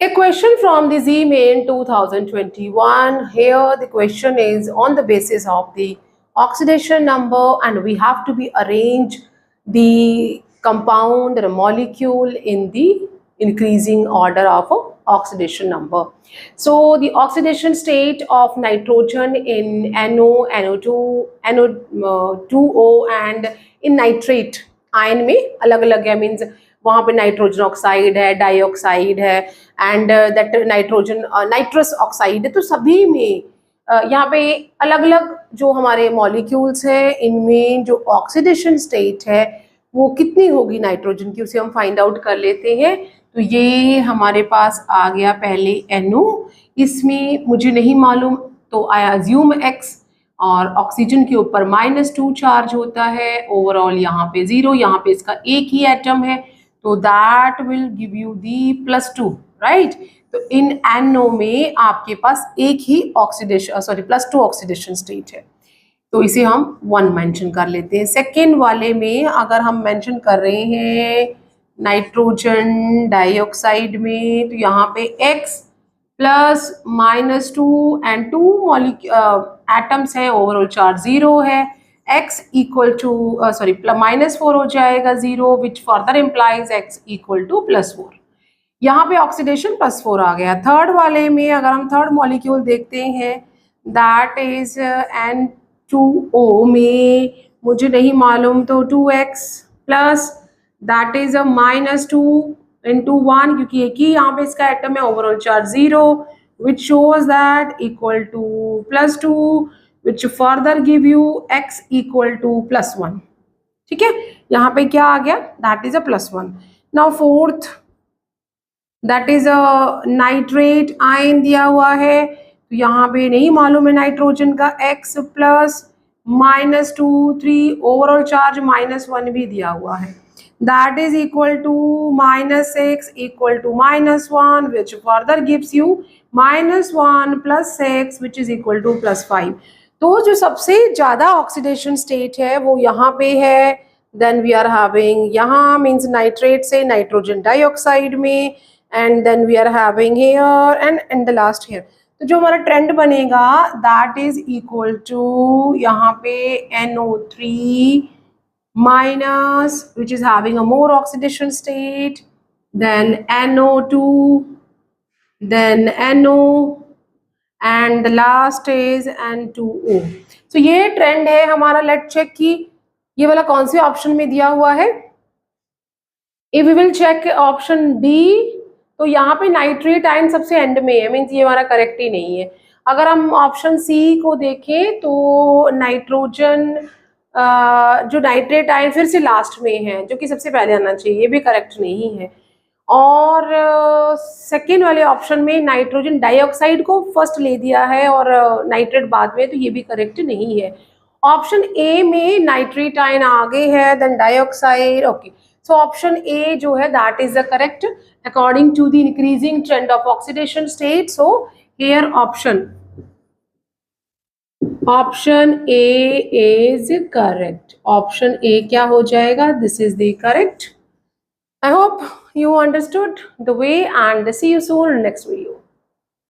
A question from the Z-Main 2021. Here the question is on the basis of the oxidation number, and we have to be arrange the compound or a molecule in the increasing order of oxidation number. So the oxidation state of nitrogen in NO, NO2, NO2O and in nitrate ion में अलग अलग है, means वहाँ पे nitrogen oxide है, dioxide है and that nitrogen nitrous oxide है। तो सभी में यहाँ पे अलग अलग जो हमारे मॉलिक्यूल्स हैं, इनमें जो ऑक्सीडेशन स्टेट है वो कितनी होगी नाइट्रोजन की, उसे हम फाइंड आउट कर लेते हैं। तो ये हमारे पास आ गया पहले NO, इसमें मुझे नहीं मालूम तो आई अज्यूम X, और ऑक्सीजन के ऊपर -2 चार्ज होता है, ओवरऑल यहाँ पे 0, यहाँ पे इसका एक ही एटम है, तो that will give you the +2, right. तो इन NO में आपके पास एक ही ऑक्सीडेशन +2 ऑक्सीडेशन स्टेट है, तो इसे हम 1 मेंशन कर लेते हैं। सेकेंड वाले में अगर हम मेंशन कर रहे हैं नाइट्रोजन डाइऑक्साइड में, तो यहाँ पे X प्लस -2 एंड 2 एटम्स है, ओवरऑल चार्ज 0 है। X इक्वल टू -4 हो जाएगा 0, which further implies X equal to +4। यहाँ पे ऑक्सीडेशन +4 आ गया। थर्ड वाले में अगर हम थर्ड मॉलिक्यूल देखते हैं, दैट इज N2O में मुझे नहीं मालूम, तो 2X plus that is -2 into 1, क्योंकि एक ही यहाँ पे इसका एटम है, overall charge 0, which shows that equal to +2, which further give you X equal to +1। ठीक है, यहाँ पे क्या आ गया, that is a +1। Now fourth, that is a nitrate ion दिया हुआ है, तो यहाँ पे नहीं मालूम है नाइट्रोजन का, X प्लस -2 3, ओवरऑल चार्ज -1 भी दिया हुआ है, that is equal to -6 equal to -1, which further gives you -1 plus 6, which is equal to +5। तो जो सबसे ज़्यादा ऑक्सीडेशन स्टेट है वो यहाँ पे है, देन वी आर हैविंग यहाँ मीन्स नाइट्रेट से नाइट्रोजन डाइऑक्साइड में, and then we are having here and in the last here. तो जो हमारा ट्रेंड बनेगा दैट इज इक्वल टू यहाँ पे NO3 minus, which is having a more oxidation state, then NO2, then NO, and the last is N2O। so ये trend है हमारा। Late check कि ये वाला कौन से ऑप्शन में दिया हुआ है। If we will check option D, तो यहाँ पे नाइट्रेट आयन सबसे एंड में है, मीन्स ये हमारा करेक्ट ही नहीं है। अगर हम ऑप्शन सी को देखें तो नाइट्रोजन जो नाइट्रेट आयन फिर से लास्ट में है, जो कि सबसे पहले आना चाहिए, ये भी करेक्ट नहीं है। और सेकेंड वाले ऑप्शन में नाइट्रोजन डाइऑक्साइड को फर्स्ट ले दिया है और नाइट्रेट बाद में, तो ये भी करेक्ट नहीं है। ऑप्शन ए में नाइट्रेट आयन आगे है, then dioxide. Okay, so option A जो है that is the correct according to the increasing trend of oxidation state. So here option A is correct. Option A क्या हो जाएगा, this is the correct. I hope you understood the way, and see you soon in the next video.